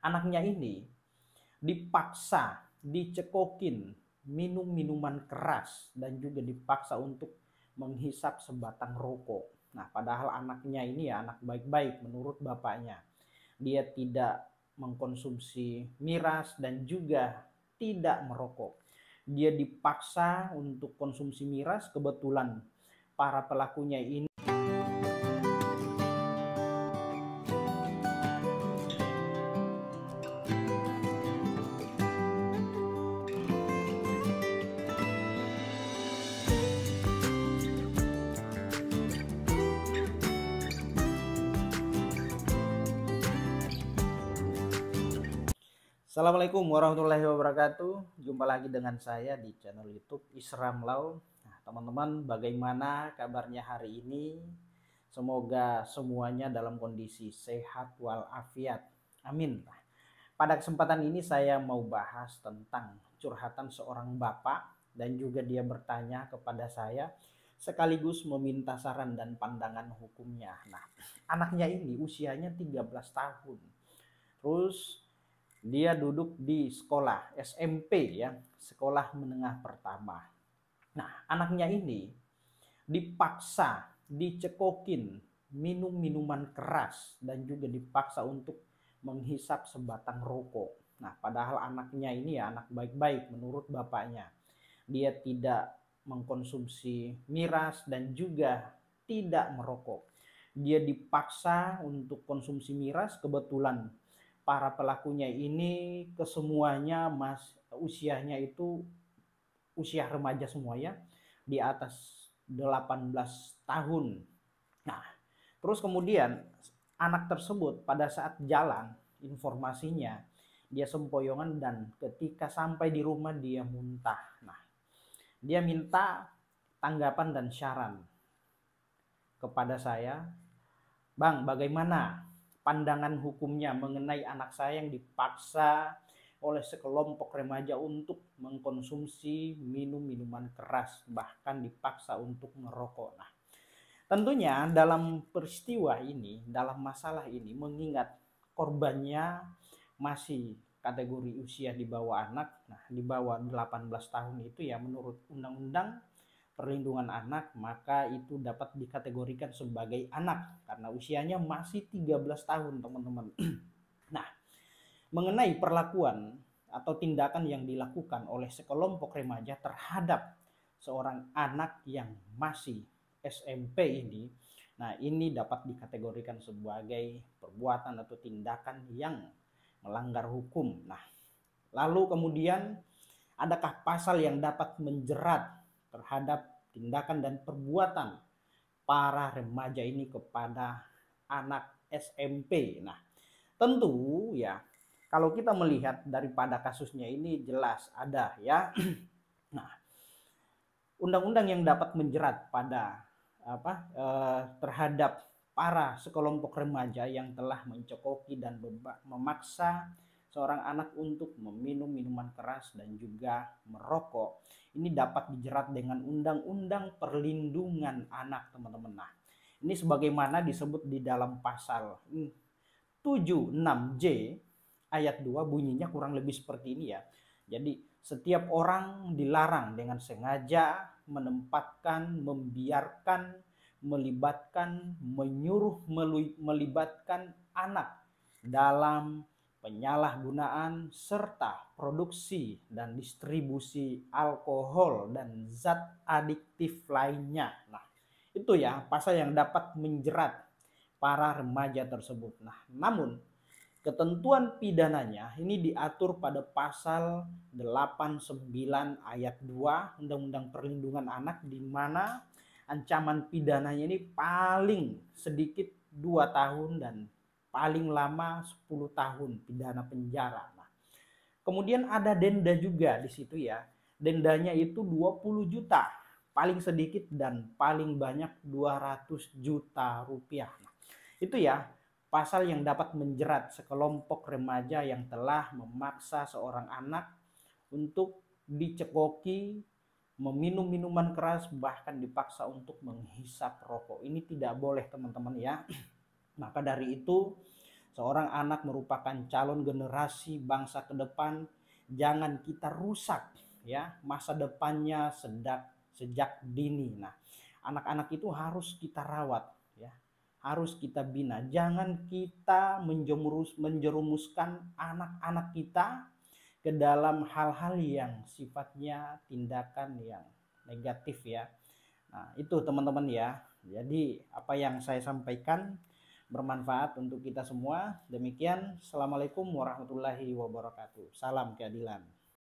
anaknya ini dipaksa, dicekokin, minum minuman keras, dan juga dipaksa untuk menghisap sebatang rokok. Nah, padahal anaknya ini ya anak baik-baik menurut bapaknya. Dia tidak mengkonsumsi miras dan juga tidak merokok. Dia dipaksa untuk konsumsi miras, kebetulan para pelakunya ini. Assalamualaikum warahmatullahi wabarakatuh. Jumpa lagi dengan saya di channel YouTube Isram Lau. Nah, teman-teman, bagaimana kabarnya hari ini? Semoga semuanya dalam kondisi sehat walafiat. Amin. Nah, pada kesempatan ini saya mau bahas tentang curhatan seorang bapak dan juga dia bertanya kepada saya sekaligus meminta saran dan pandangan hukumnya. Nah, anaknya ini usianya 13 tahun. Terus dia duduk di sekolah SMP ya, sekolah menengah pertama. Nah, anaknya ini dipaksa, dicekokin, minum minuman keras dan juga dipaksa untuk menghisap sebatang rokok. Nah, padahal anaknya ini ya anak baik-baik menurut bapaknya. Dia tidak mengkonsumsi miras dan juga tidak merokok. Dia dipaksa untuk konsumsi miras, kebetulan para pelakunya ini kesemuanya usianya itu usia remaja semua ya, di atas 18 tahun. Nah, terus kemudian anak tersebut pada saat jalan informasinya dia sempoyongan dan ketika sampai di rumah dia muntah. Nah, dia minta tanggapan dan saran kepada saya, Bang, bagaimana pandangan hukumnya mengenai anak saya yang dipaksa oleh sekelompok remaja untuk mengkonsumsi minuman keras, bahkan dipaksa untuk merokok. Nah, tentunya dalam peristiwa ini, dalam masalah ini, mengingat korbannya masih kategori usia di bawah anak, nah di bawah 18 tahun itu ya menurut undang-undang perlindungan anak maka itu dapat dikategorikan sebagai anak karena usianya masih 13 tahun teman-teman. Nah, mengenai perlakuan atau tindakan yang dilakukan oleh sekelompok remaja terhadap seorang anak yang masih SMP ini, nah ini dapat dikategorikan sebagai perbuatan atau tindakan yang melanggar hukum. Nah, lalu kemudian adakah pasal yang dapat menjerat terhadap tindakan dan perbuatan para remaja ini kepada anak SMP? Nah, tentu ya kalau kita melihat daripada kasusnya ini jelas ada ya. Nah, undang-undang yang dapat menjerat pada terhadap para sekelompok remaja yang telah mencokoki dan memaksa seorang anak untuk meminum minuman keras dan juga merokok, ini dapat dijerat dengan undang-undang perlindungan anak, teman-teman. Nah, ini sebagaimana disebut di dalam pasal 76J ayat 2 bunyinya kurang lebih seperti ini ya. Jadi setiap orang dilarang dengan sengaja menempatkan, membiarkan, melibatkan, menyuruh melibatkan anak dalam penyalahgunaan serta produksi dan distribusi alkohol dan zat adiktif lainnya. Nah, itu ya pasal yang dapat menjerat para remaja tersebut. Nah, namun ketentuan pidananya ini diatur pada pasal 89 ayat 2 Undang-Undang Perlindungan Anak, di mana ancaman pidananya ini paling sedikit 2 tahun dan paling lama 10 tahun pidana penjara. Nah, kemudian ada denda juga di situ ya. Dendanya itu 20 juta, paling sedikit dan paling banyak 200 juta rupiah. Nah, itu ya pasal yang dapat menjerat sekelompok remaja yang telah memaksa seorang anak untuk dicekoki, meminum minuman keras, bahkan dipaksa untuk menghisap rokok. Ini tidak boleh teman-teman ya. Maka dari itu Seorang anak merupakan calon generasi bangsa ke depan. Jangan kita rusak ya masa depannya sejak dini. Nah, anak-anak itu harus kita rawat ya, harus kita bina. Jangan kita menjerumuskan anak-anak kita ke dalam hal-hal yang sifatnya tindakan yang negatif ya. Nah, itu teman-teman ya. Jadi apa yang saya sampaikan bermanfaat untuk kita semua. Demikian, Assalamualaikum warahmatullahi wabarakatuh. Salam keadilan.